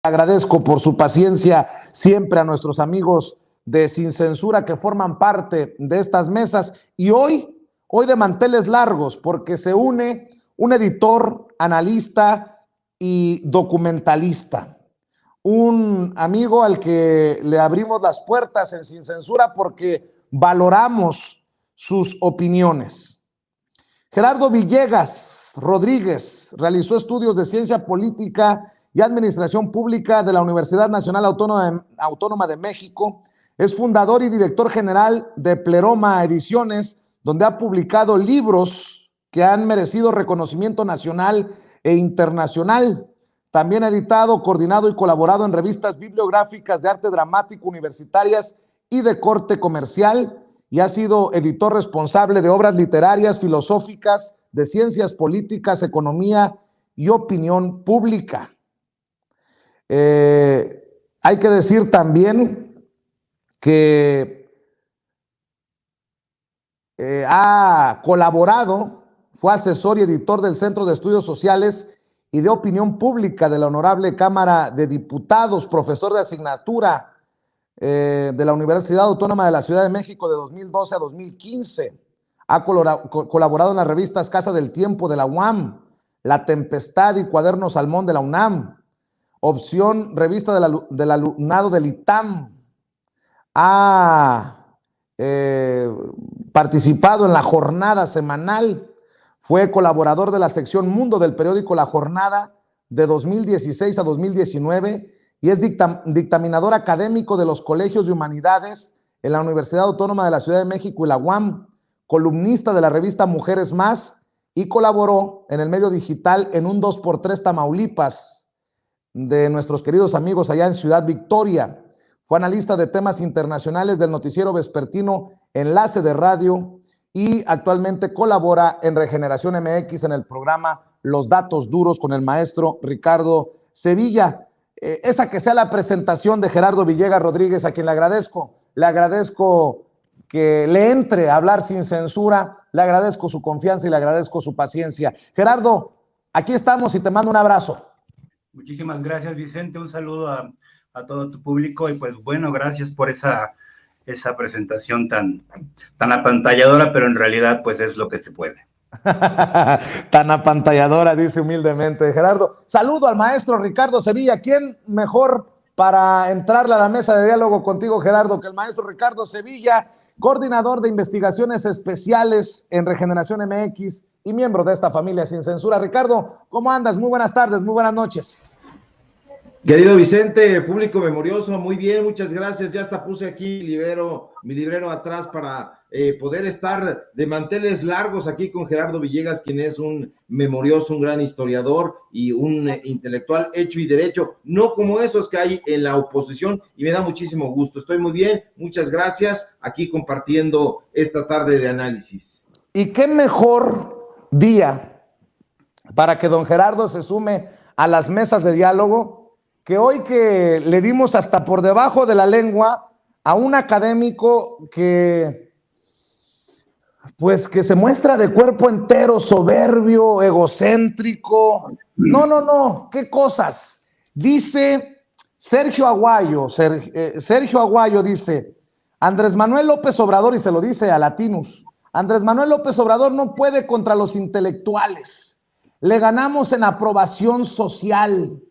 agradezco por su paciencia siempre a nuestros amigos de Sin Censura que forman parte de estas mesas. Y hoy de manteles largos, porque se une un editor, analista y documentalista. Un amigo al que le abrimos las puertas en Sin Censura porque valoramos sus opiniones. Gerardo Villegas Rodríguez realizó estudios de ciencia política y administración pública de la Universidad Nacional Autónoma de México. Es fundador y director general de Pleroma Ediciones, donde ha publicado libros que han merecido reconocimiento nacional e internacional. También ha editado, coordinado y colaborado en revistas bibliográficas de arte dramático universitarias y de corte comercial, y ha sido editor responsable de obras literarias, filosóficas, de ciencias políticas, economía y opinión pública. Hay que decir también que ha colaborado, fue asesor y editor del Centro de Estudios Sociales y de Opinión Pública de la Honorable Cámara de Diputados, profesor de asignatura de la Universidad Autónoma de la Ciudad de México de 2012 a 2015. Ha colaborado en las revistas Casa del Tiempo de la UAM, La Tempestad y Cuaderno Salmón de la UNAM, Opción, revista del alumnado del ITAM. Ha participado en La Jornada semanal. Fue colaborador de la sección Mundo del periódico La Jornada de 2016 a 2019 y es dictaminador académico de los colegios de humanidades en la Universidad Autónoma de la Ciudad de México y la UAM, columnista de la revista Mujeres Más y colaboró en el medio digital en un 2x3 Tamaulipas de nuestros queridos amigos allá en Ciudad Victoria. Fue analista de temas internacionales del noticiero vespertino Enlace de Radio y actualmente colabora en Regeneración MX en el programa Los Datos Duros con el maestro Ricardo Sevilla. Esa que sea la presentación de Gerardo Villegas Rodríguez, a quien le agradezco que le entre a hablar sin censura, le agradezco su confianza y le agradezco su paciencia. Gerardo, aquí estamos y te mando un abrazo. Muchísimas gracias, Vicente, un saludo a todo tu público y pues bueno, gracias por esa presentación tan apantalladora, pero en realidad pues es lo que se puede. Tan apantalladora, dice humildemente Gerardo. Saludo al maestro Ricardo Sevilla. ¿Quién mejor para entrarle a la mesa de diálogo contigo, Gerardo, que el maestro Ricardo Sevilla, coordinador de investigaciones especiales en Regeneración MX y miembro de esta familia Sin Censura? Ricardo, ¿cómo andas? Muy buenas tardes, muy buenas noches. Querido Vicente, público memorioso, muy bien, muchas gracias. Ya hasta puse aquí mi librero atrás para poder estar de manteles largos aquí con Gerardo Villegas, quien es un memorioso, un gran historiador y un intelectual hecho y derecho, no como esos que hay en la oposición, y me da muchísimo gusto. Estoy muy bien, muchas gracias, aquí compartiendo esta tarde de análisis. ¿Y qué mejor día para que don Gerardo se sume a las mesas de diálogo que hoy, que le dimos hasta por debajo de la lengua a un académico que se muestra de cuerpo entero soberbio, egocéntrico? No, qué cosas. Dice Sergio Aguayo dice: Andrés Manuel López Obrador, y se lo dice a Latinus, Andrés Manuel López Obrador no puede contra los intelectuales. Le ganamos en aprobación social.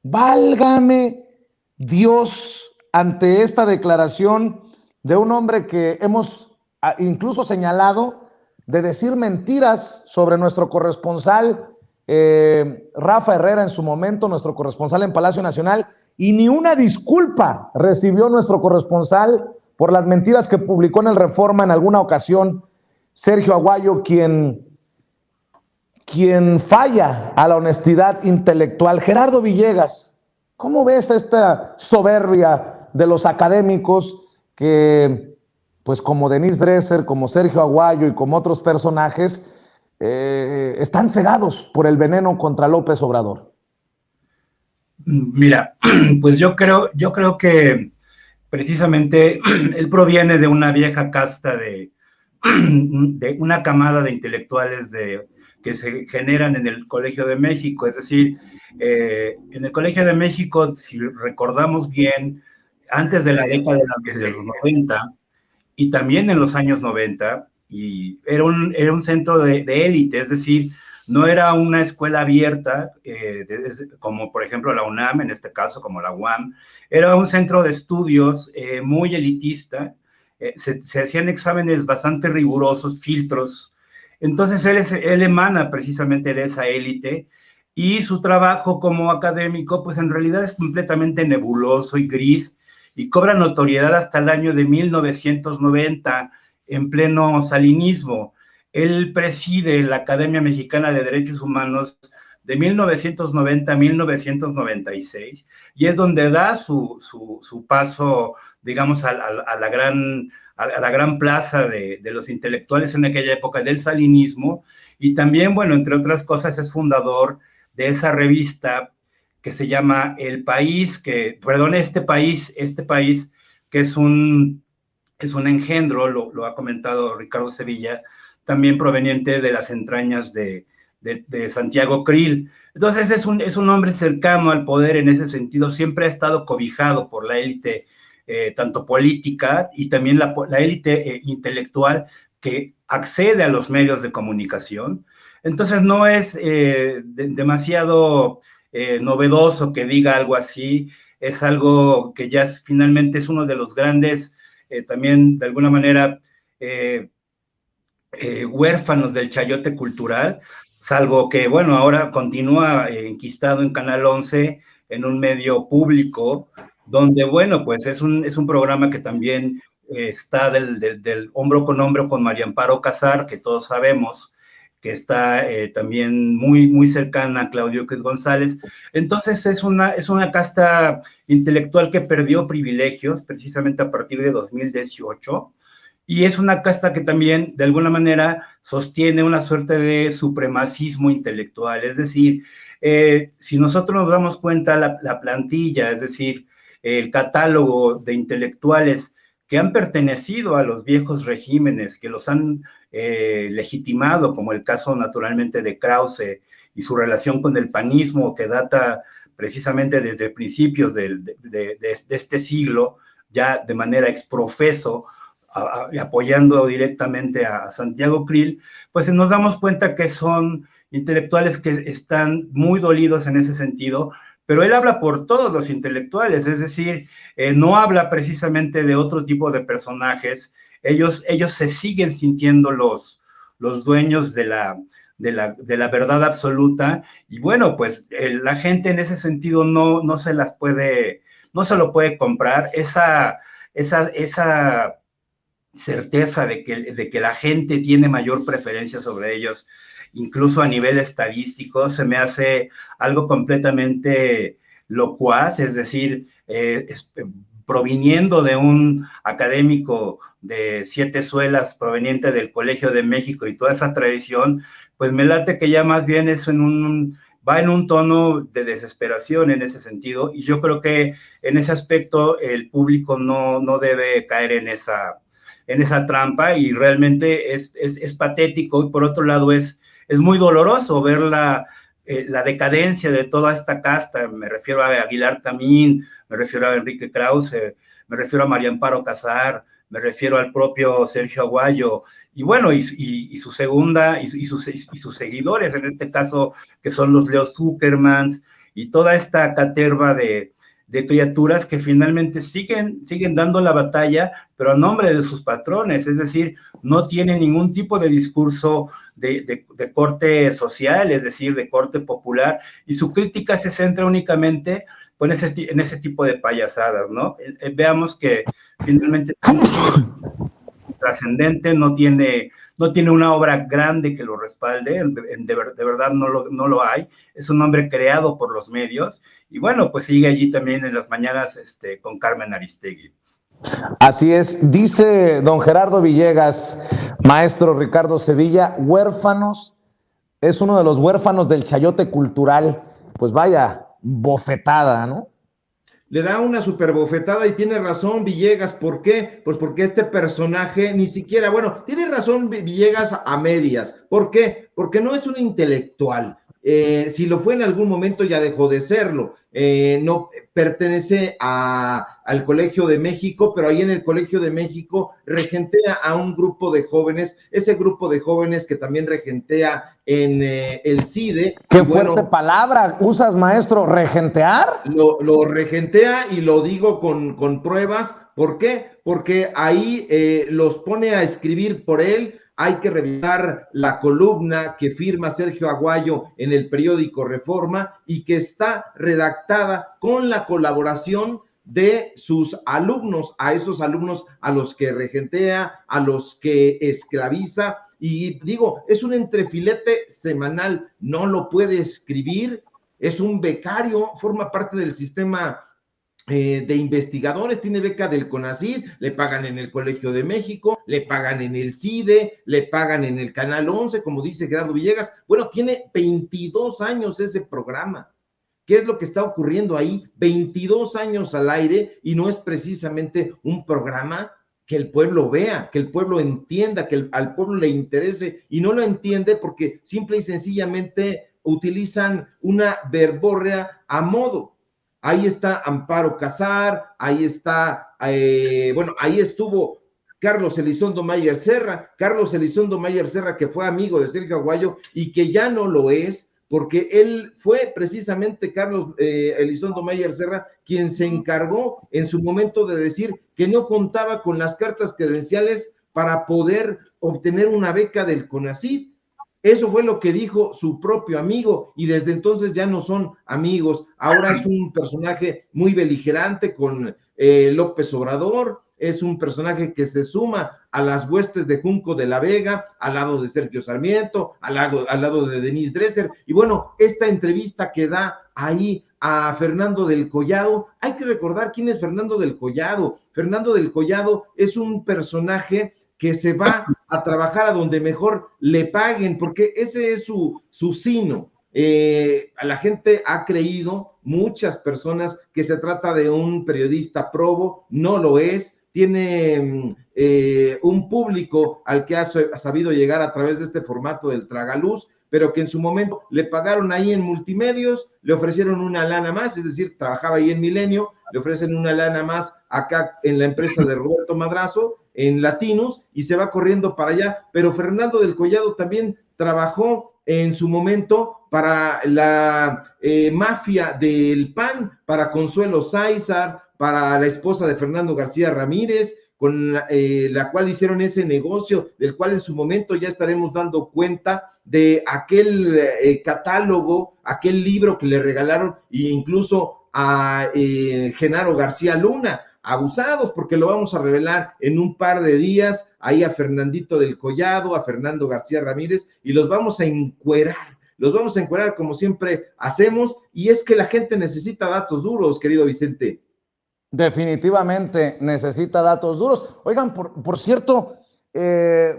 Válgame Dios, ante esta declaración de un hombre que hemos incluso señalado de decir mentiras sobre nuestro corresponsal Rafa Herrera en su momento, nuestro corresponsal en Palacio Nacional, y ni una disculpa recibió nuestro corresponsal por las mentiras que publicó en el Reforma en alguna ocasión Sergio Aguayo, quien falla a la honestidad intelectual. Gerardo Villegas, ¿cómo ves esta soberbia de los académicos que, pues como Denise Dresser, como Sergio Aguayo y como otros personajes, están cegados por el veneno contra López Obrador? Mira, pues yo creo que precisamente él proviene de una vieja casta de una camada de intelectuales que se generan en el Colegio de México. Es decir, en el Colegio de México, si recordamos bien, antes de la década de los 90 y también en los años 90, y era un centro de élite, es decir, no era una escuela abierta, como por ejemplo la UNAM, en este caso, como la UAM, era un centro de estudios muy elitista, se hacían exámenes bastante rigurosos, filtros. Entonces él emana precisamente de esa élite, y su trabajo como académico, pues en realidad es completamente nebuloso y gris, y cobra notoriedad hasta el año de 1990, en pleno salinismo. Él preside la Academia Mexicana de Derechos Humanos de 1990 a 1996, y es donde da su paso, digamos, a la gran plaza de los intelectuales en aquella época del salinismo. Y también, bueno, entre otras cosas, es fundador de esa revista que se llama El País, Este País, que es un engendro, lo ha comentado Ricardo Sevilla, también proveniente de las entrañas de Santiago Krill. Entonces es un hombre cercano al poder en ese sentido, siempre ha estado cobijado por la élite, tanto política y también la élite intelectual que accede a los medios de comunicación. Entonces no es demasiado novedoso que diga algo así, es algo que ya finalmente es uno de los grandes, también de alguna manera, huérfanos del chayote cultural, salvo que, bueno, ahora continúa enquistado en Canal 11, en un medio público, donde, bueno, pues es un programa que también está del hombro con hombro con María Amparo Casar, que todos sabemos que está también muy cercana a Claudio X González. Entonces es una casta intelectual que perdió privilegios precisamente a partir de 2018, y es una casta que también, de alguna manera, sostiene una suerte de supremacismo intelectual. Es decir, si nosotros nos damos cuenta, la plantilla, es decir, el catálogo de intelectuales que han pertenecido a los viejos regímenes, que los han legitimado, como el caso naturalmente de Krause y su relación con el panismo, que data precisamente desde principios de este siglo, ya de manera exprofeso, apoyando directamente a Santiago Krill, pues nos damos cuenta que son intelectuales que están muy dolidos en ese sentido, pero él habla por todos los intelectuales, es decir, no habla precisamente de otro tipo de personajes. Ellos se siguen sintiendo los dueños de la verdad absoluta, y bueno, pues la gente en ese sentido no se lo puede comprar, esa certeza de que la gente tiene mayor preferencia sobre ellos, incluso a nivel estadístico, se me hace algo completamente locuaz. Es decir, proviniendo de un académico de 7 suelas, proveniente del Colegio de México y toda esa tradición, pues me late que ya más bien es va en un tono de desesperación en ese sentido, y yo creo que en ese aspecto el público no debe caer en esa trampa, y realmente es patético, y por otro lado es muy doloroso ver la decadencia de toda esta casta. Me refiero a Aguilar Camín, me refiero a Enrique Krause, me refiero a María Amparo Casar, me refiero al propio Sergio Aguayo, y bueno, y su segunda, y sus seguidores, en este caso, que son los Leo Zuckermans, y toda esta caterva de criaturas que finalmente siguen dando la batalla, pero a nombre de sus patrones. Es decir, no tienen ningún tipo de discurso de corte social, es decir, de corte popular, y su crítica se centra únicamente pues, en ese tipo de payasadas, ¿no? Veamos que finalmente trascendente, no tiene una obra grande que lo respalde, de verdad no lo hay, es un hombre creado por los medios, y bueno, pues sigue allí también en las mañanas con Carmen Aristegui. Así es, dice don Gerardo Villegas, maestro Ricardo Sevilla, huérfanos, es uno de los huérfanos del chayote cultural. Pues vaya, bofetada, ¿no? le da una super bofetada y tiene razón Villegas. ¿Por qué? Pues porque este personaje ni siquiera, bueno, tiene razón Villegas a medias. ¿Por qué? Porque no es un intelectual. Si lo fue en algún momento ya dejó de serlo. No pertenece al Colegio de México, pero ahí en el Colegio de México regentea a un grupo de jóvenes, ese grupo de jóvenes que también regentea en el CIDE. Qué fuerte palabra usas, maestro, regentear. Lo regentea y lo digo con pruebas. ¿Por qué? Porque ahí los pone a escribir por él. Hay que revisar la columna que firma Sergio Aguayo en el periódico Reforma y que está redactada con la colaboración de sus alumnos, a esos alumnos a los que regentea, a los que esclaviza. Y digo, es un entrefilete semanal, no lo puede escribir, es un becario, forma parte del sistema de investigadores, tiene beca del CONACYT, le pagan en el Colegio de México, le pagan en el CIDE, le pagan en el Canal 11, como dice Gerardo Villegas. Bueno, tiene 22 años ese programa. ¿Qué es lo que está ocurriendo ahí? 22 años al aire y no es precisamente un programa que el pueblo vea, que el pueblo entienda, que al pueblo le interese, y no lo entiende porque simple y sencillamente utilizan una verborrea a modo. Ahí está Amparo Casar, ahí está, ahí estuvo Carlos Elizondo Mayer Serra, que fue amigo de Sergio Aguayo y que ya no lo es, porque él fue precisamente Carlos Elizondo Mayer Serra quien se encargó en su momento de decir que no contaba con las cartas credenciales para poder obtener una beca del CONACYT. Eso fue lo que dijo su propio amigo y desde entonces ya no son amigos. Ahora es un personaje muy beligerante con López Obrador, es un personaje que se suma a las huestes de Junco de la Vega, al lado de Sergio Sarmiento, al lado de Denise Dresser. Y bueno, esta entrevista que da ahí a Fernando del Collado, hay que recordar quién es Fernando del Collado. Fernando del Collado es un personaje que se va a trabajar a donde mejor le paguen, porque ese es su sino. A la gente ha creído, muchas personas, que se trata de un periodista probo, no lo es, tiene un público al que ha sabido llegar a través de este formato del tragaluz, pero que en su momento le pagaron ahí en Multimedios, le ofrecieron una lana más, es decir, trabajaba ahí en Milenio, le ofrecen una lana más acá en la empresa de Roberto Madrazo, en Latinos, y se va corriendo para allá. Pero Fernando del Collado también trabajó en su momento para la mafia del PAN, para Consuelo Sáizar, para la esposa de Fernando García Ramírez, con la cual hicieron ese negocio, del cual en su momento ya estaremos dando cuenta, de aquel catálogo, aquel libro que le regalaron, e incluso a Genaro García Luna, abusados, porque lo vamos a revelar en un par de días, ahí a Fernandito del Collado, a Fernando García Ramírez, y los vamos a encuerar como siempre hacemos, y es que la gente necesita datos duros, querido Vicente. Definitivamente necesita datos duros. Oigan, por cierto,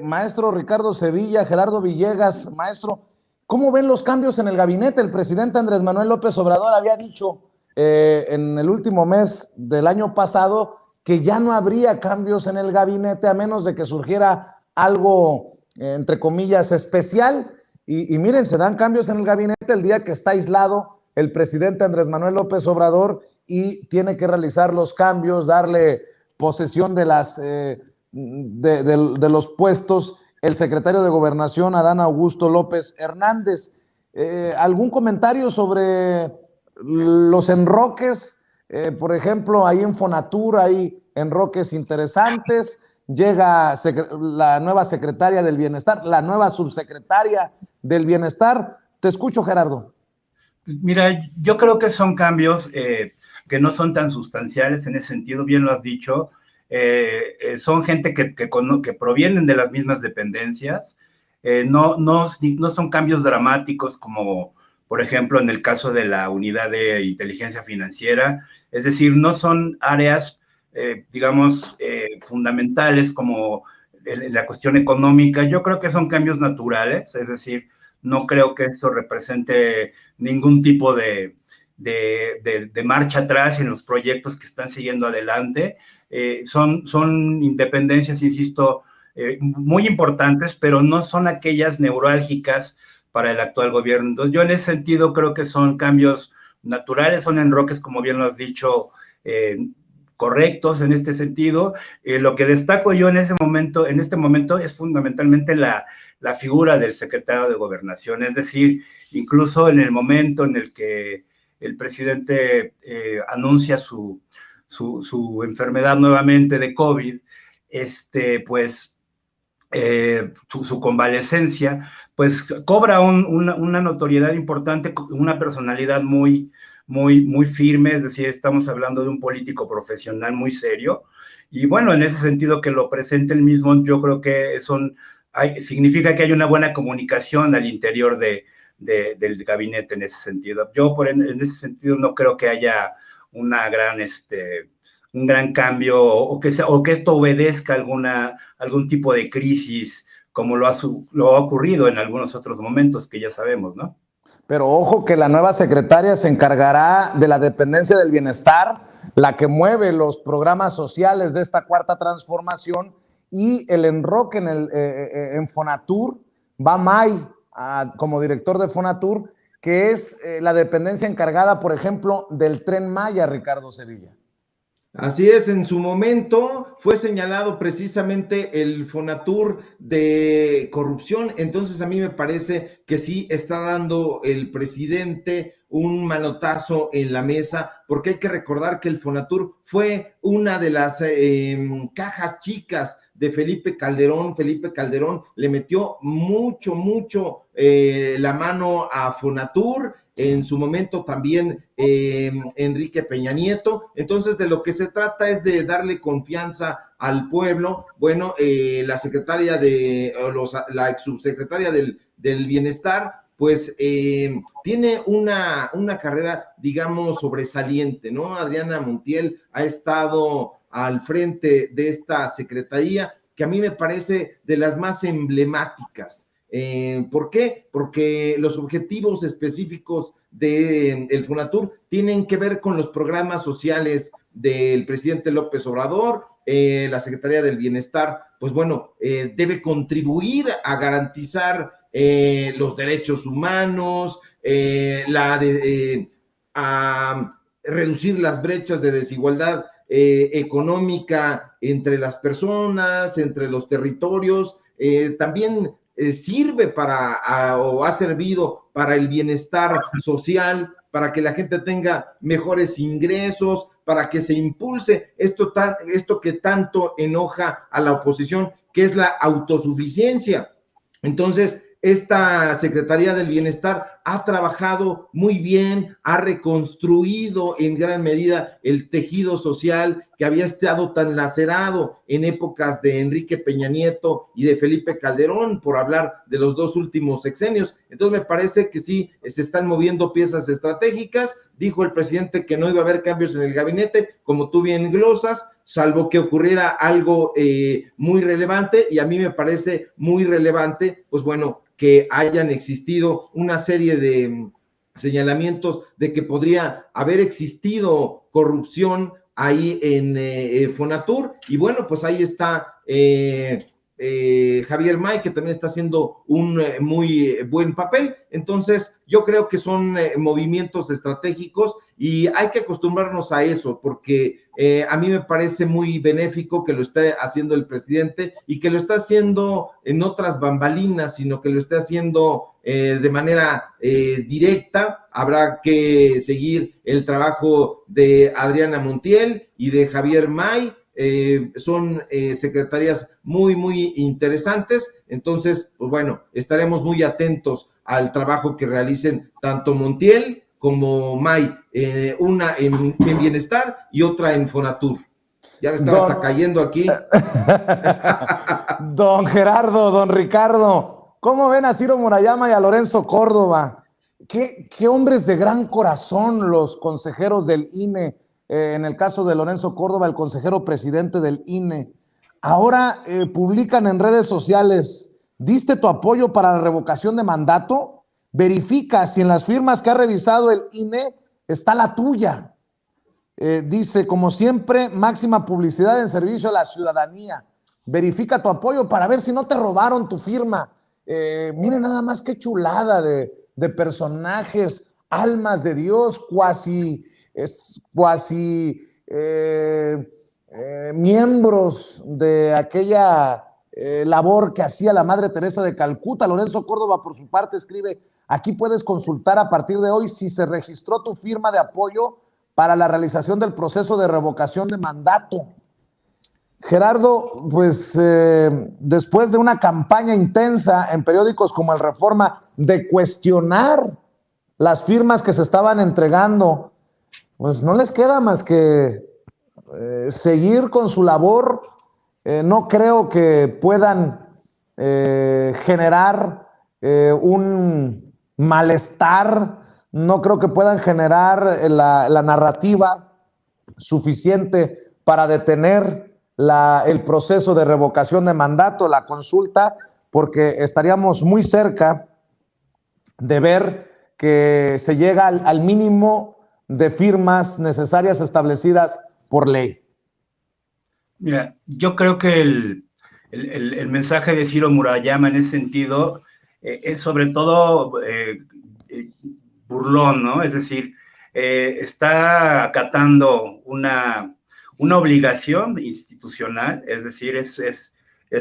maestro Ricardo Sevilla, Gerardo Villegas, maestro, ¿cómo ven los cambios en el gabinete? El presidente Andrés Manuel López Obrador había dicho en el último mes del año pasado que ya no habría cambios en el gabinete a menos de que surgiera algo, entre comillas, especial. Y miren, se dan cambios en el gabinete el día que está aislado el presidente Andrés Manuel López Obrador y tiene que realizar los cambios, darle posesión de los puestos el secretario de Gobernación, Adán Augusto López Hernández. ¿Algún comentario sobre los enroques? Por ejemplo, ahí en Fonatur hay enroques interesantes. Llega la nueva secretaria del Bienestar, la nueva subsecretaria del Bienestar. Te escucho, Gerardo. Mira, yo creo que son cambios que no son tan sustanciales en ese sentido, bien lo has dicho. Son gente que provienen de las mismas dependencias. No son cambios dramáticos como, por ejemplo, en el caso de la unidad de inteligencia financiera. Es decir, no son áreas, digamos, fundamentales como la cuestión económica. Yo creo que son cambios naturales, es decir, no creo que esto represente ningún tipo de de marcha atrás en los proyectos que están siguiendo adelante. Son independencias, insisto, muy importantes, pero no son aquellas neurálgicas para el actual gobierno. Entonces, yo en ese sentido creo que son cambios naturales, son enroques, como bien lo has dicho, correctos en este sentido. Lo que destaco yo en este momento es fundamentalmente la figura del secretario de Gobernación, es decir, incluso en el momento en el que el presidente anuncia su enfermedad nuevamente de COVID, pues su convalecencia, pues cobra una notoriedad importante, una personalidad muy firme, es decir, estamos hablando de un político profesional muy serio, y bueno, en ese sentido que lo presente el mismo, yo creo que significa que hay una buena comunicación al interior del gabinete en ese sentido. Yo en ese sentido no creo que haya un gran cambio o que esto obedezca algún tipo de crisis como lo ha ocurrido en algunos otros momentos que ya sabemos, ¿no? Pero ojo que la nueva secretaria se encargará de la dependencia del bienestar, la que mueve los programas sociales de esta cuarta transformación, y el enroque en Fonatur. Va May como director de Fonatur, que es la dependencia encargada, por ejemplo, del Tren Maya, Ricardo Sevilla. Así es, en su momento fue señalado precisamente el Fonatur de corrupción, entonces a mí me parece que sí está dando el presidente un manotazo en la mesa, porque hay que recordar que el Fonatur fue una de las cajas chicas de Felipe Calderón. Felipe Calderón le metió mucho la mano a Fonatur, en su momento también Enrique Peña Nieto. Entonces, de lo que se trata es de darle confianza al pueblo. Bueno, la secretaria la ex subsecretaria del Bienestar, pues tiene una carrera, digamos, sobresaliente, ¿no? Adriana Montiel ha estado al frente de esta secretaría, que a mí me parece de las más emblemáticas. ¿Por qué? Porque los objetivos específicos del Fonatur tienen que ver con los programas sociales del presidente López Obrador. La Secretaría del Bienestar, pues bueno, debe contribuir a garantizar los derechos humanos, a reducir las brechas de desigualdad económica entre las personas, entre los territorios. También sirve o ha servido para el bienestar social, para que la gente tenga mejores ingresos, para que se impulse esto que tanto enoja a la oposición, que es la autosuficiencia. Entonces, esta Secretaría del Bienestar ha trabajado muy bien, ha reconstruido en gran medida el tejido social que había estado tan lacerado en épocas de Enrique Peña Nieto y de Felipe Calderón, por hablar de los dos últimos sexenios. Entonces me parece que sí, se están moviendo piezas estratégicas. Dijo el presidente que no iba a haber cambios en el gabinete, como tú bien glosas, salvo que ocurriera algo muy relevante, y a mí me parece muy relevante, pues bueno, que hayan existido una serie de señalamientos de que podría haber existido corrupción ahí en Fonatur, y bueno, pues ahí está Javier May, que también está haciendo un muy buen papel. Entonces yo creo que son movimientos estratégicos y hay que acostumbrarnos a eso, porque a mí me parece muy benéfico que lo esté haciendo el presidente y que lo está haciendo en otras bambalinas, sino que lo esté haciendo de manera directa. Habrá que seguir el trabajo de Adriana Montiel y de Javier May. Son secretarías muy interesantes. Entonces, pues bueno, estaremos muy atentos al trabajo que realicen tanto Montiel como May, una en Bienestar y otra en Fonatur. Ya me estaba hasta cayendo aquí. Don Gerardo, don Ricardo, ¿cómo ven a Ciro Murayama y a Lorenzo Córdoba? ¿Qué hombres de gran corazón los consejeros del INE? En el caso de Lorenzo Córdoba, el consejero presidente del INE. Ahora publican en redes sociales: ¿diste tu apoyo para la revocación de mandato? Verifica si en las firmas que ha revisado el INE está la tuya. Dice, como siempre, máxima publicidad en servicio a la ciudadanía. Verifica tu apoyo para ver si no te robaron tu firma. Miren nada más qué chulada de personajes, almas de Dios, cuasi miembros de aquella labor que hacía la Madre Teresa de Calcuta. Lorenzo Córdoba, por su parte, escribe, aquí puedes consultar a partir de hoy si se registró tu firma de apoyo para la realización del proceso de revocación de mandato. Gerardo, pues después de una campaña intensa en periódicos como El Reforma de cuestionar las firmas que se estaban entregando, pues no les queda más que seguir con su labor. No creo que puedan generar un malestar, no creo que puedan generar la narrativa suficiente para detener el proceso de revocación de mandato, la consulta, porque estaríamos muy cerca de ver que se llega al mínimo de firmas necesarias establecidas por ley. Mira, yo creo que el mensaje de Ciro Murayama en ese sentido es sobre todo burlón, ¿no? Es decir, está acatando una obligación institucional, es decir, es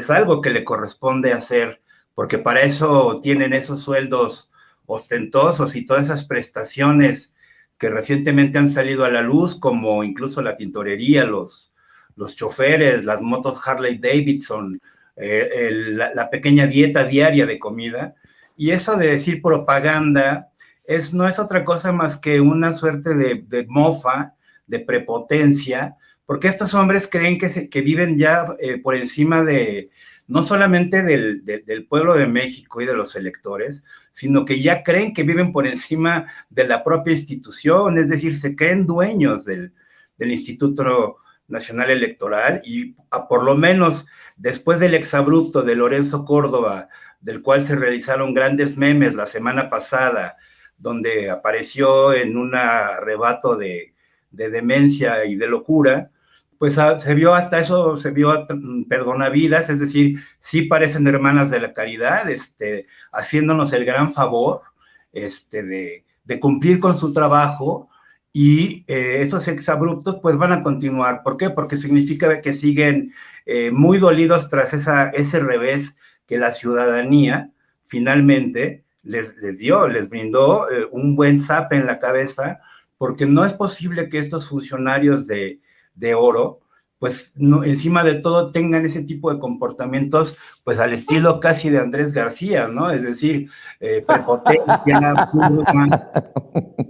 algo que le corresponde hacer, porque para eso tienen esos sueldos ostentosos y todas esas prestaciones que recientemente han salido a la luz, como incluso la tintorería, los choferes, las motos Harley Davidson, la pequeña dieta diaria de comida. Y eso de decir propaganda no es otra cosa más que una suerte de mofa, de prepotencia, porque estos hombres creen que viven ya por encima de, no solamente del pueblo de México y de los electores, sino que ya creen que viven por encima de la propia institución, es decir, se creen dueños del Instituto Nacional Electoral, y por lo menos después del exabrupto de Lorenzo Córdoba, del cual se realizaron grandes memes la semana pasada, donde apareció en un arrebato de demencia y de locura, pues se vio hasta eso, se vio perdonavidas, es decir, sí parecen hermanas de la caridad, haciéndonos el gran favor de cumplir con su trabajo, y esos exabruptos pues van a continuar. ¿Por qué? Porque significa que siguen muy dolidos tras ese revés que la ciudadanía finalmente les brindó un buen zape en la cabeza, porque no es posible que estos funcionarios de oro, pues no, encima de todo tengan ese tipo de comportamientos, pues al estilo casi de Andrés García, ¿no? Es decir, prepotencia,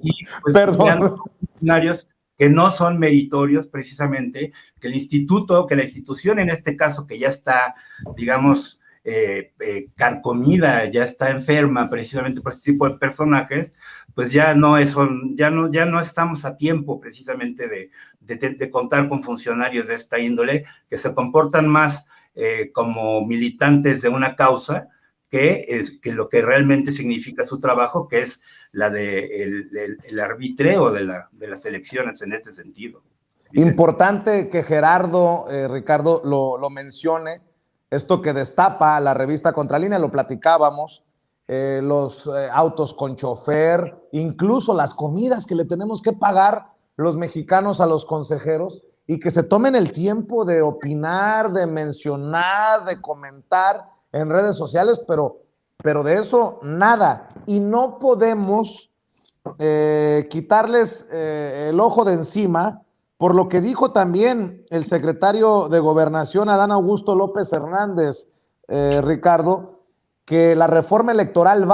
y pues funcionarios que no son meritorios precisamente, que la institución en este caso, que ya está, digamos, carcomida, ya está enferma precisamente por este tipo de personajes, pues ya no estamos a tiempo precisamente de contar con funcionarios de esta índole, que se comportan más como militantes de una causa que lo que realmente significa su trabajo, que es la de el arbitreo de las elecciones en ese sentido. Importante que Gerardo, Ricardo, lo mencione, esto que destapa la revista Contralínea, lo platicábamos, los autos con chofer, incluso las comidas que le tenemos que pagar los mexicanos a los consejeros, y que se tomen el tiempo de opinar, de mencionar, de comentar en redes sociales, pero de eso nada. Y no podemos quitarles el ojo de encima, por lo que dijo también el secretario de Gobernación, Adán Augusto López Hernández, Ricardo, que la reforma electoral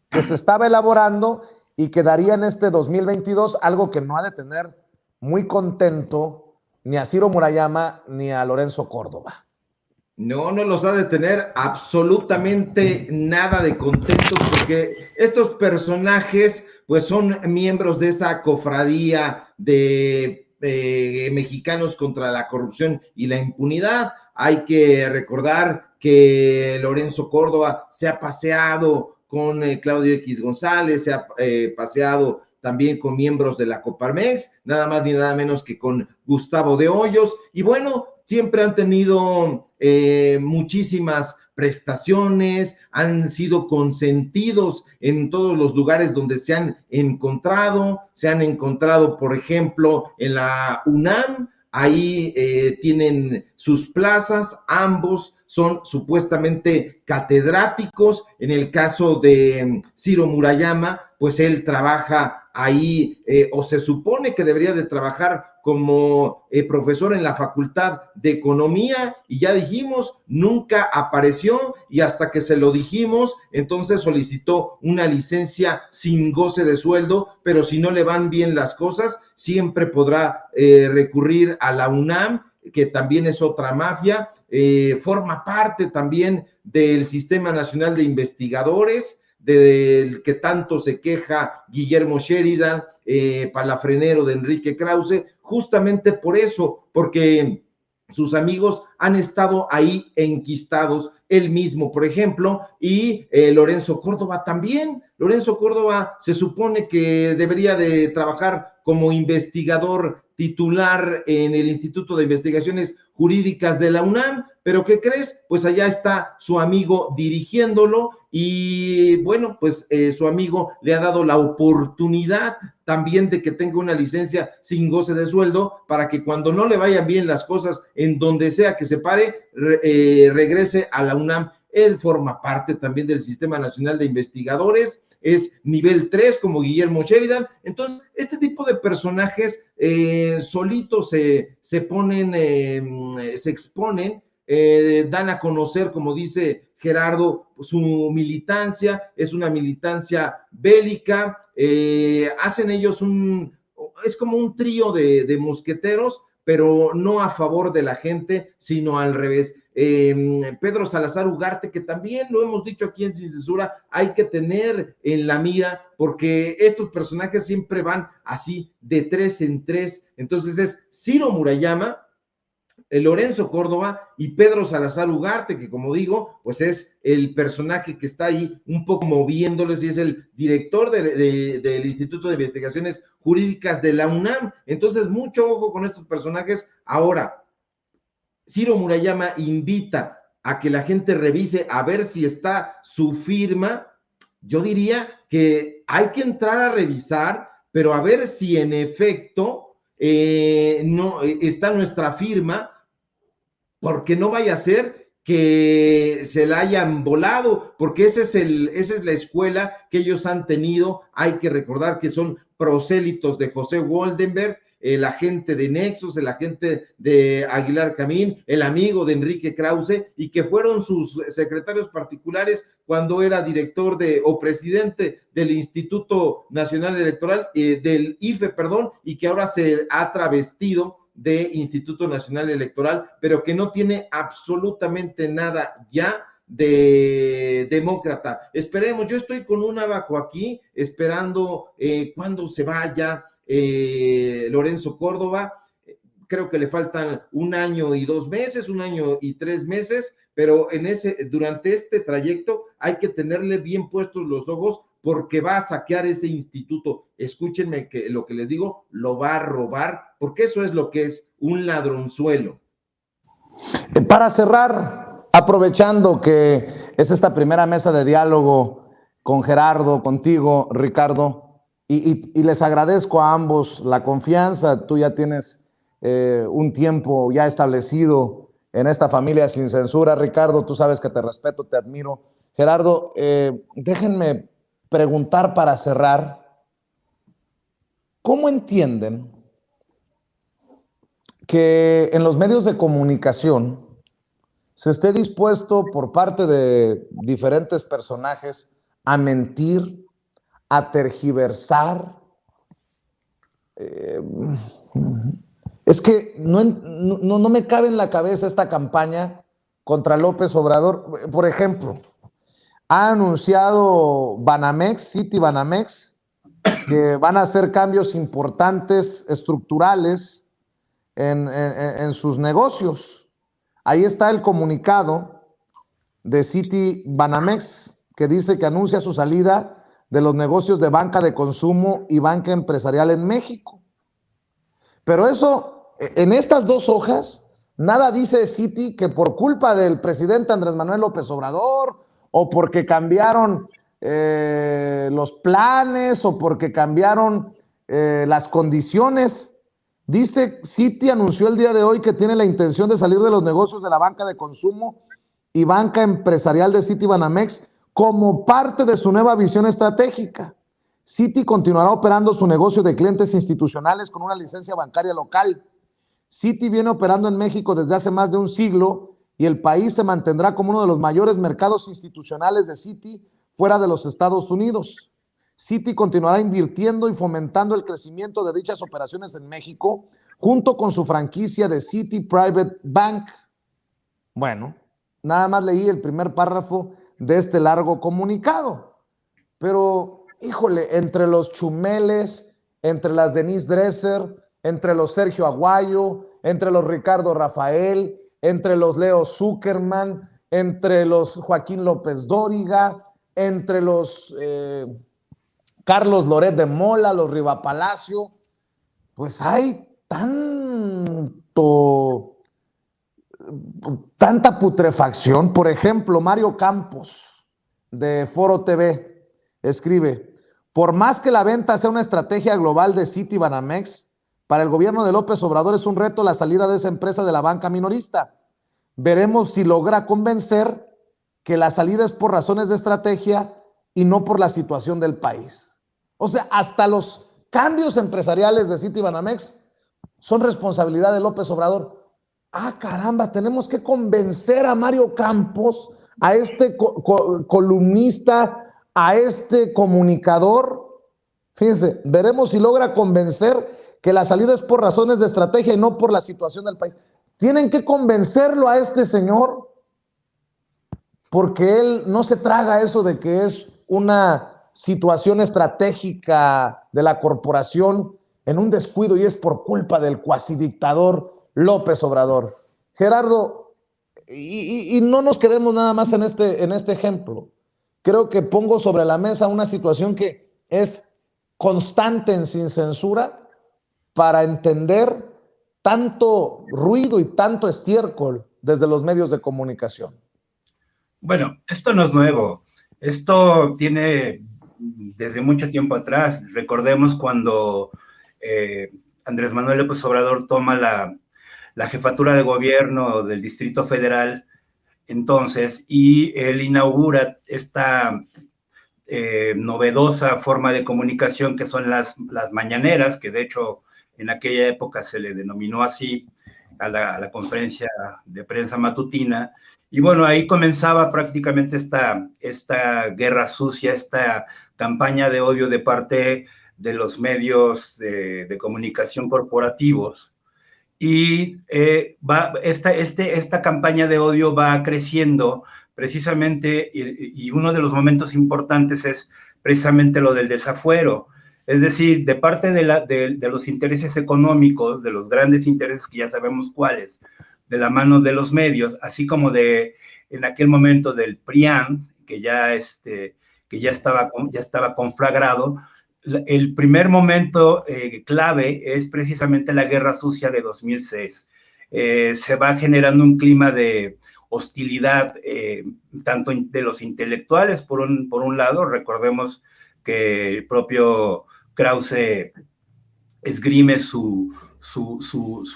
que se estaba elaborando y que daría en este 2022, algo que no ha de tener muy contento ni a Ciro Murayama ni a Lorenzo Córdoba. No los ha de tener absolutamente nada de contentos, porque estos personajes pues son miembros de esa cofradía de mexicanos contra la corrupción y la impunidad. Hay que recordar que Lorenzo Córdoba se ha paseado con Claudio X González, se ha paseado también con miembros de la Coparmex, nada más ni nada menos que con Gustavo de Hoyos, y bueno, siempre han tenido muchísimas prestaciones, han sido consentidos en todos los lugares donde se han encontrado, por ejemplo, en la UNAM, ahí tienen sus plazas, ambos son supuestamente catedráticos. En el caso de Ciro Murayama, pues él trabaja ahí, o se supone que debería de trabajar como profesor en la Facultad de Economía, y ya dijimos, nunca apareció, y hasta que se lo dijimos, entonces solicitó una licencia sin goce de sueldo, pero si no le van bien las cosas, siempre podrá recurrir a la UNAM, que también es otra mafia. Forma parte también del Sistema Nacional de Investigadores, del que tanto se queja Guillermo Sheridan, palafrenero de Enrique Krause, justamente por eso, porque sus amigos han estado ahí enquistados, él mismo, por ejemplo, y Lorenzo Córdoba también. Lorenzo Córdoba se supone que debería de trabajar como investigador titular en el Instituto de Investigaciones Jurídicas de la UNAM, pero ¿qué crees? Pues allá está su amigo dirigiéndolo, y bueno, pues su amigo le ha dado la oportunidad también de que tenga una licencia sin goce de sueldo, para que cuando no le vayan bien las cosas en donde sea que se pare, regrese a la UNAM. Él forma parte también del Sistema Nacional de Investigadores, es nivel 3 como Guillermo Sheridan. Entonces, este tipo de personajes solitos se ponen, se exponen, dan a conocer, como dice Gerardo, su militancia, es una militancia bélica, hacen ellos es como un trío de mosqueteros, pero no a favor de la gente, sino al revés. Pedro Salazar Ugarte, que también lo hemos dicho aquí en Sin Censura, hay que tener en la mira, porque estos personajes siempre van así de 3 en 3. Entonces es Ciro Murayama, Lorenzo Córdoba y Pedro Salazar Ugarte, que como digo, pues es el personaje que está ahí un poco moviéndoles, y es el director del Instituto de Investigaciones Jurídicas de la UNAM. Entonces, mucho ojo con estos personajes. Ahora, Ciro Murayama invita a que la gente revise a ver si está su firma. Yo diría que hay que entrar a revisar, pero a ver si en efecto no está nuestra firma, porque no vaya a ser que se la hayan volado, porque esa es la escuela que ellos han tenido. Hay que recordar que son prosélitos de José Woldenberg, el agente de Nexos, el agente de Aguilar Camín, el amigo de Enrique Krause, y que fueron sus secretarios particulares cuando era director o presidente del Instituto Nacional Electoral, del IFE, perdón, y que ahora se ha travestido de Instituto Nacional Electoral, pero que no tiene absolutamente nada ya de demócrata. Esperemos, yo estoy con un abaco aquí, esperando cuando se vaya Lorenzo Córdoba. Creo que le faltan 1 año y 2 meses, 1 año y 3 meses, pero durante este trayecto hay que tenerle bien puestos los ojos, porque va a saquear ese instituto. Escúchenme que lo que les digo, lo va a robar, porque eso es lo que es un ladronzuelo. Para cerrar, aprovechando que es esta primera mesa de diálogo con Gerardo, contigo, Ricardo, y les agradezco a ambos la confianza. Tú ya tienes un tiempo ya establecido en esta familia Sin Censura. Ricardo, tú sabes que te respeto, te admiro. Gerardo, déjenme preguntar para cerrar, ¿cómo entienden que en los medios de comunicación se esté dispuesto por parte de diferentes personajes a mentir, a tergiversar? Es que no me cabe en la cabeza esta campaña contra López Obrador. Por ejemplo, ha anunciado Banamex, City Banamex, que van a hacer cambios importantes, estructurales en sus negocios. Ahí está el comunicado de City Banamex, que dice que anuncia su salida de los negocios de banca de consumo y banca empresarial en México. Pero eso, en estas 2 hojas, nada dice Citi que por culpa del presidente Andrés Manuel López Obrador, o porque cambiaron los planes, o porque cambiaron las condiciones. Dice, Citi anunció el día de hoy que tiene la intención de salir de los negocios de la banca de consumo y banca empresarial de Citibanamex como parte de su nueva visión estratégica. Citi continuará operando su negocio de clientes institucionales con una licencia bancaria local. Citi viene operando en México desde hace más de un siglo y el país se mantendrá como uno de los mayores mercados institucionales de Citi fuera de los Estados Unidos. Citi continuará invirtiendo y fomentando el crecimiento de dichas operaciones en México junto con su franquicia de Citi Private Bank. Bueno, nada más leí el primer párrafo de este largo comunicado, pero híjole, entre los Chumeles, entre las Denise Dresser, entre los Sergio Aguayo, entre los Ricardo Rafael, entre los Leo Zuckerman, entre los Joaquín López Dóriga, entre los Carlos Loret de Mola, los Riva Palacio, pues hay tanta putrefacción. Por ejemplo, Mario Campos de Foro TV escribe: por más que la venta sea una estrategia global de Citibanamex, para el gobierno de López Obrador es un reto la salida de esa empresa de la banca minorista. Veremos si logra convencer que la salida es por razones de estrategia y no por la situación del país. O sea, hasta los cambios empresariales de Citibanamex son responsabilidad de López Obrador. Ah, caramba, tenemos que convencer a Mario Campos, a este columnista, a este comunicador. Fíjense, veremos si logra convencer que la salida es por razones de estrategia y no por la situación del país. Tienen que convencerlo a este señor porque él no se traga eso de que es una situación estratégica de la corporación en un descuido y es por culpa del cuasidictador López Obrador. Gerardo, y no nos quedemos nada más en este ejemplo. Creo que pongo sobre la mesa una situación que es constante en Sin Censura para entender tanto ruido y tanto estiércol desde los medios de comunicación. Bueno, esto no es nuevo. Esto tiene desde mucho tiempo atrás. Recordemos cuando Andrés Manuel López Obrador toma la jefatura de gobierno del Distrito Federal entonces, y él inaugura esta novedosa forma de comunicación que son las mañaneras, que de hecho en aquella época se le denominó así a la conferencia de prensa matutina. Y bueno, ahí comenzaba prácticamente esta guerra sucia, esta campaña de odio de parte de los medios de comunicación corporativos. Y esta campaña de odio va creciendo precisamente, y uno de los momentos importantes es precisamente lo del desafuero. Es decir, de parte de los intereses económicos, de los grandes intereses que ya sabemos cuáles, de la mano de los medios, así como en aquel momento del PRIAN, que ya estaba conflagrado. El primer momento clave es precisamente la Guerra Sucia de 2006. Se va generando un clima de hostilidad, tanto de los intelectuales, por un lado. Recordemos que el propio Krause esgrime su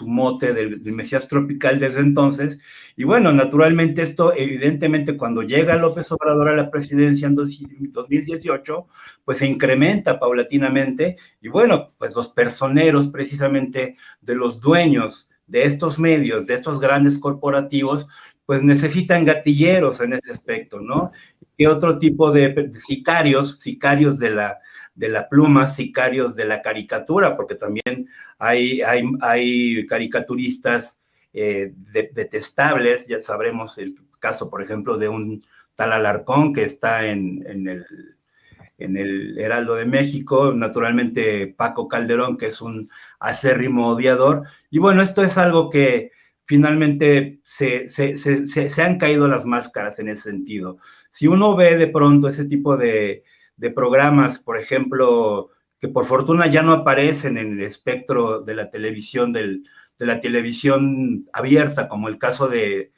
mote del Mesías tropical desde entonces. Y bueno, naturalmente esto, evidentemente, cuando llega López Obrador a la presidencia en 2018, pues se incrementa paulatinamente. Y bueno, pues los personeros precisamente de los dueños de estos medios, de estos grandes corporativos, pues necesitan gatilleros en ese aspecto, ¿no? ¿Qué otro tipo de sicarios de la pluma, sicarios de la caricatura? Porque también hay caricaturistas detestables. Ya sabremos el caso, por ejemplo, de un tal Alarcón que está en el Heraldo de México, naturalmente Paco Calderón, que es un acérrimo odiador. Y bueno, esto es algo que finalmente se han caído las máscaras en ese sentido. Si uno ve de pronto ese tipo de de programas, por ejemplo, que por fortuna ya no aparecen en el espectro de la televisión, de la televisión abierta, como el caso de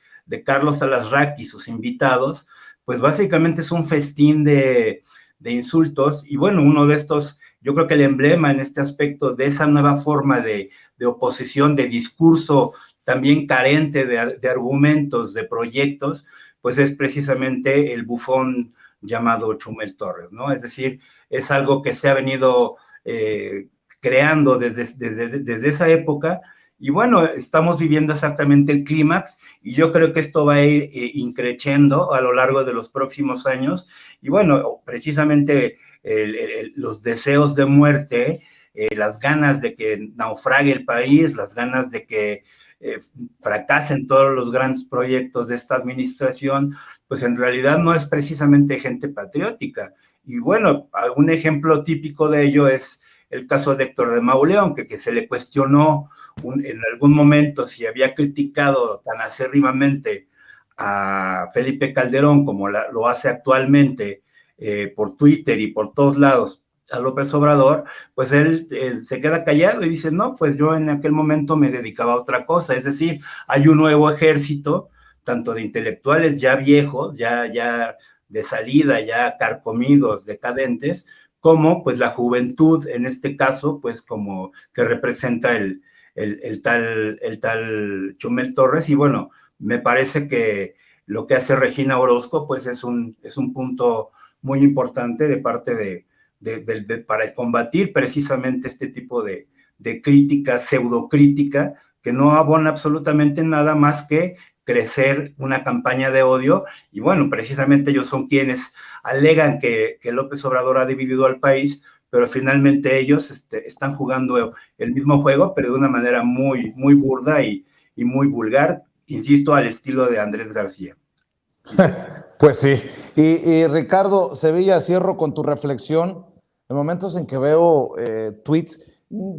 Carlos Alasraqui y sus invitados, pues básicamente es un festín de insultos, y bueno, uno de estos, yo creo que el emblema en este aspecto de esa nueva forma de oposición, de discurso también carente de argumentos, de proyectos, pues es precisamente el bufón llamado Chumel Torres, ¿no? Es decir, es algo que se ha venido creando desde esa época, y bueno, estamos viviendo exactamente el clímax, y yo creo que esto va a ir increciendo a lo largo de los próximos años, y bueno, precisamente los deseos de muerte, las ganas de que naufrague el país, las ganas de que fracasen todos los grandes proyectos de esta administración, pues en realidad no es precisamente gente patriótica. Y bueno, un ejemplo típico de ello es el caso de Héctor de Mauleón, que se le cuestionó en algún momento si había criticado tan acérrimamente a Felipe Calderón como lo hace actualmente por Twitter y por todos lados a López Obrador, pues él se queda callado y dice, no, pues yo en aquel momento me dedicaba a otra cosa. Es decir, hay un nuevo ejército, tanto de intelectuales ya viejos, ya de salida, ya carcomidos, decadentes, como pues la juventud, en este caso, pues como que representa el tal Chumel Torres. Y bueno, me parece que lo que hace Regina Orozco, pues es un punto muy importante de parte para combatir precisamente este tipo de crítica, pseudocrítica, que no abona absolutamente nada más que crecer una campaña de odio. Y bueno, precisamente ellos son quienes alegan que López Obrador ha dividido al país, pero finalmente ellos están jugando el mismo juego, pero de una manera muy, muy burda y muy vulgar, insisto, al estilo de Andrés García. Pues sí. Y Ricardo Sevilla, cierro con tu reflexión. En momentos en que veo tweets,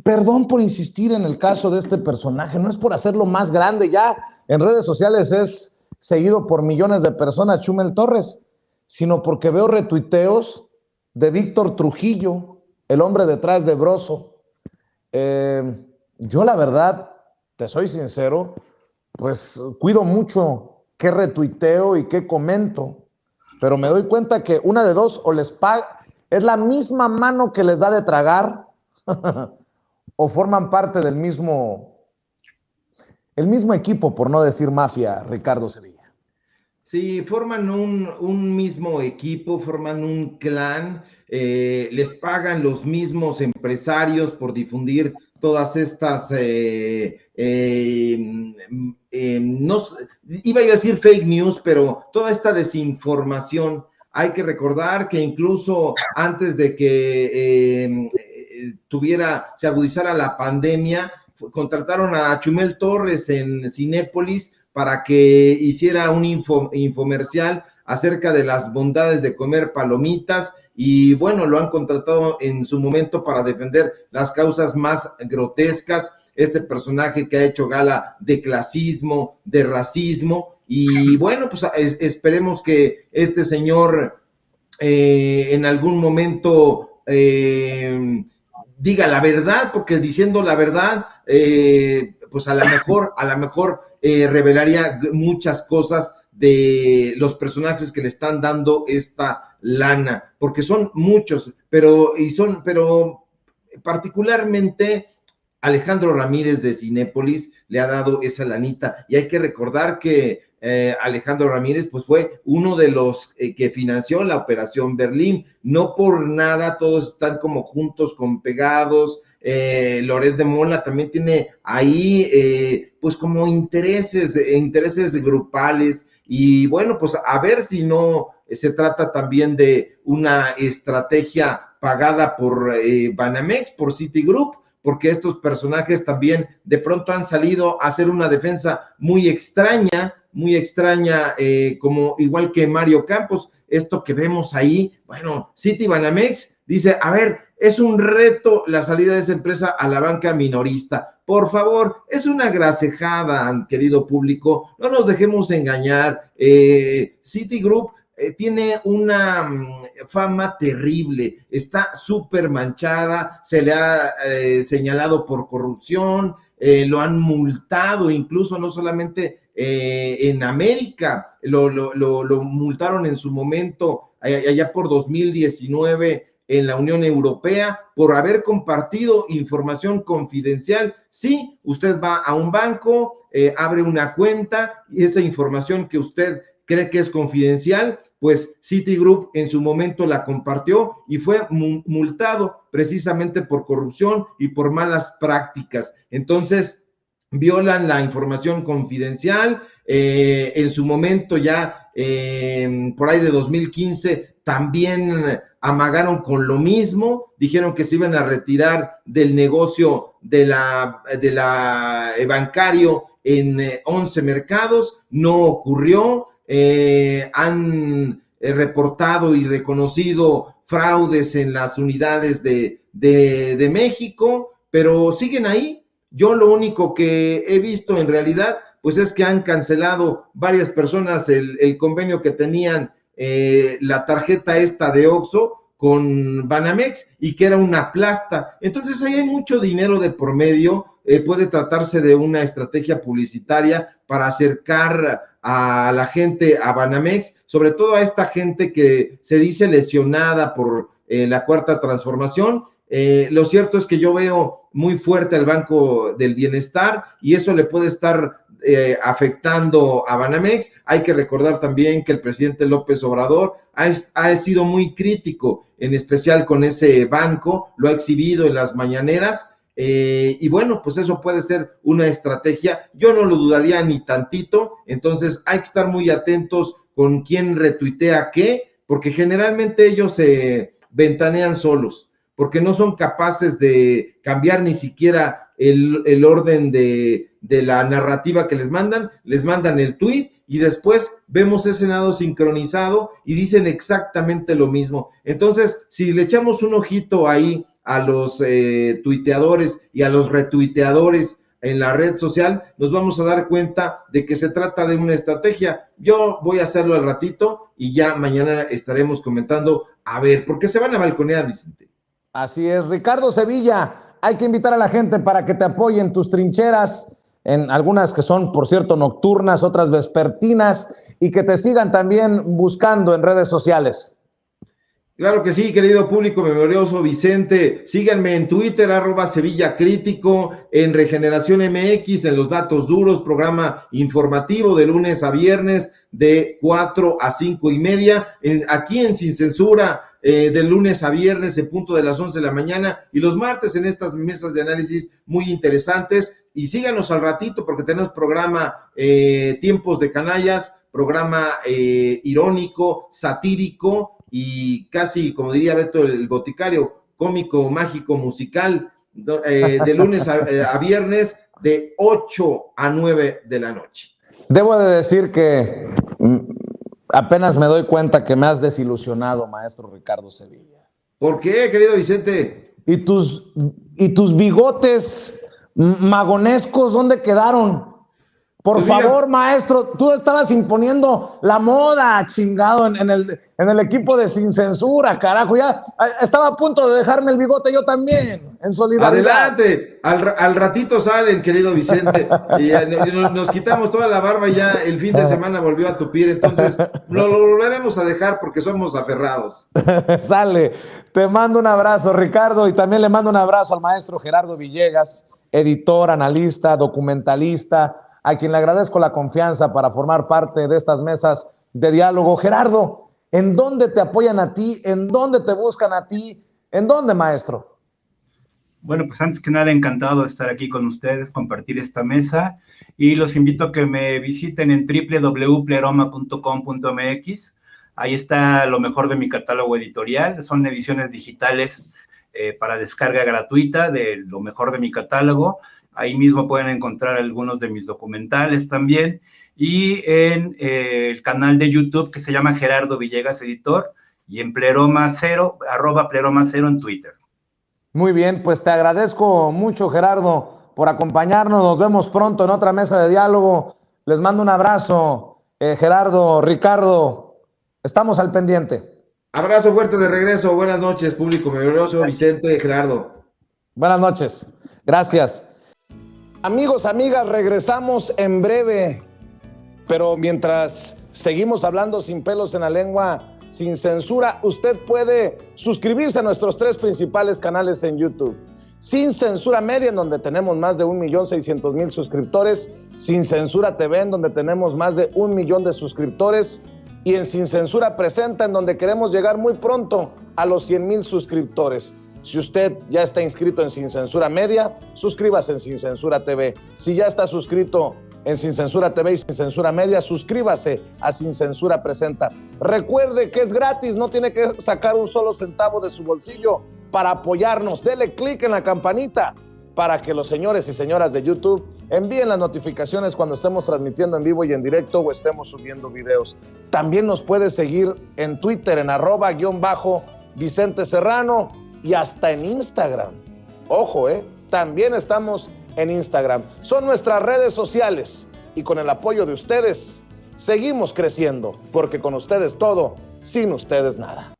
perdón por insistir en el caso de este personaje, no es por hacerlo más grande, ya en redes sociales es seguido por millones de personas, Chumel Torres, sino porque veo retuiteos de Víctor Trujillo, el hombre detrás de Broso. Yo la verdad, te soy sincero, pues cuido mucho qué retuiteo y qué comento, pero me doy cuenta que una de dos, o les paga, es la misma mano que les da de tragar o forman parte del mismo equipo, por no decir mafia, Ricardo Sevilla. Sí, forman un mismo equipo, forman un clan, les pagan los mismos empresarios por difundir todas estas, no, iba yo a decir fake news, pero toda esta desinformación. Hay que recordar que incluso antes de que se agudizara la pandemia, contrataron a Chumel Torres en Cinépolis para que hiciera un infomercial acerca de las bondades de comer palomitas, y bueno, lo han contratado en su momento para defender las causas más grotescas, este personaje que ha hecho gala de clasismo, de racismo. Y bueno, pues esperemos que este señor en algún momento diga la verdad, porque diciendo la verdad, pues a lo mejor revelaría muchas cosas de los personajes que le están dando esta lana, porque son muchos, pero particularmente Alejandro Ramírez de Cinépolis le ha dado esa lanita, y hay que recordar que Alejandro Ramírez pues fue uno de los que financió la Operación Berlín. No por nada todos están como juntos con pegados. Loret de Mola también tiene ahí pues como intereses grupales, y bueno, pues a ver si no se trata también de una estrategia pagada por Banamex, por Citigroup, porque estos personajes también de pronto han salido a hacer una defensa muy extraña, como igual que Mario Campos. Esto que vemos ahí, bueno, Citibanamex dice, a ver, es un reto la salida de esa empresa a la banca minorista. Por favor, es una grasejada, querido público, no nos dejemos engañar. Citigroup tiene una fama terrible, está súper manchada, se le ha señalado por corrupción, lo han multado, incluso no solamente en América, lo multaron en su momento, allá por 2019, en la Unión Europea, por haber compartido información confidencial. Sí, usted va a un banco, abre una cuenta, y esa información que usted cree que es confidencial, pues Citigroup en su momento la compartió y fue multado precisamente por corrupción y por malas prácticas. Entonces, violan la información confidencial. En su momento ya, por ahí de 2015, también amagaron con lo mismo, dijeron que se iban a retirar del negocio de la bancario en 11 mercados, no ocurrió. Han reportado y reconocido fraudes en las unidades de México, pero siguen ahí. Yo lo único que he visto en realidad, pues es que han cancelado varias personas el convenio que tenían, la tarjeta esta de OXXO con Banamex, y que era una plasta. Entonces ahí hay mucho dinero de por medio. Puede tratarse de una estrategia publicitaria para acercar a la gente a Banamex, sobre todo a esta gente que se dice lesionada por la cuarta transformación. Lo cierto es que yo veo muy fuerte al Banco del Bienestar y eso le puede estar afectando a Banamex. Hay que recordar también que el presidente López Obrador ha sido muy crítico, en especial con ese banco, lo ha exhibido en las mañaneras. Y bueno, pues eso puede ser una estrategia, yo no lo dudaría ni tantito. Entonces hay que estar muy atentos con quién retuitea qué, porque generalmente ellos se ventanean solos, porque no son capaces de cambiar ni siquiera el orden de la narrativa que les mandan el tuit y después vemos ese nado sincronizado y dicen exactamente lo mismo. Entonces, si le echamos un ojito ahí a los tuiteadores y a los retuiteadores en la red social, nos vamos a dar cuenta de que se trata de una estrategia. Yo voy a hacerlo al ratito y ya mañana estaremos comentando, a ver, ¿por qué se van a balconear, Vicente? Así es, Ricardo Sevilla, hay que invitar a la gente para que te apoye en tus trincheras, en algunas que son, por cierto, nocturnas, otras vespertinas, y que te sigan también buscando en redes sociales. Claro que sí, querido público memorioso, Vicente, síganme en Twitter, @SevillaCrítico, en Regeneración MX, en Los Datos Duros, programa informativo de lunes a viernes de 4 a 5:30, aquí en Sin Censura, de lunes a viernes en punto de las 11 de la mañana, y los martes en estas mesas de análisis muy interesantes. Y síganos al ratito porque tenemos programa Tiempos de Canallas, programa irónico, satírico y casi, como diría Beto el Boticario, cómico, mágico, musical, de lunes a viernes de 8 a 9 de la noche. Debo de decir que apenas me doy cuenta que me has desilusionado, maestro Ricardo Sevilla. ¿Por qué, querido Vicente? ¿Y tus bigotes magonescos dónde quedaron? Por Pues favor, maestro, tú estabas imponiendo la moda, chingado, en el equipo de Sin Censura, carajo. Ya estaba a punto de dejarme el bigote yo también, en solidaridad. Adelante, al ratito salen, querido Vicente, y nos quitamos toda la barba y ya el fin de semana volvió a tupir, entonces lo volveremos a dejar porque somos aferrados. Sale, te mando un abrazo, Ricardo, y también le mando un abrazo al maestro Gerardo Villegas, editor, analista, documentalista, a quien le agradezco la confianza para formar parte de estas mesas de diálogo. Gerardo, ¿en dónde te apoyan a ti? ¿En dónde te buscan a ti? ¿En dónde, maestro? Bueno, pues antes que nada, encantado de estar aquí con ustedes, compartir esta mesa, y los invito a que me visiten en www.pleroma.com.mx. Ahí está lo mejor de mi catálogo editorial, son ediciones digitales para descarga gratuita de lo mejor de mi catálogo. Ahí mismo pueden encontrar algunos de mis documentales también, y en el canal de YouTube que se llama Gerardo Villegas Editor, y en Pleroma 0, @Pleroma 0 en Twitter. Muy bien, pues te agradezco mucho, Gerardo, por acompañarnos. Nos vemos pronto en otra mesa de diálogo. Les mando un abrazo, Gerardo, Ricardo. Estamos al pendiente. Abrazo fuerte de regreso. Buenas noches, público memorioso. Vicente, Gerardo. Buenas noches. Gracias. Amigos, amigas, regresamos en breve. Pero mientras seguimos hablando sin pelos en la lengua, sin censura, usted puede suscribirse a nuestros 3 principales canales en YouTube. Sin Censura Media, en donde tenemos más de 1,600,000 suscriptores. Sin Censura TV, en donde tenemos más de 1 millón de suscriptores. Y en Sin Censura Presenta, en donde queremos llegar muy pronto a los 100,000 suscriptores. Si usted ya está inscrito en Sin Censura Media, suscríbase en Sin Censura TV. Si ya está suscrito en Sin Censura TV y Sin Censura Media, suscríbase a Sin Censura Presenta. Recuerde que es gratis, no tiene que sacar un solo centavo de su bolsillo para apoyarnos. Dele clic en la campanita para que los señores y señoras de YouTube envíen las notificaciones cuando estemos transmitiendo en vivo y en directo o estemos subiendo videos. También nos puede seguir en Twitter en @Vicente Serrano y hasta en Instagram. Ojo, también estamos en Instagram. Son nuestras redes sociales y con el apoyo de ustedes seguimos creciendo, porque con ustedes todo, sin ustedes nada.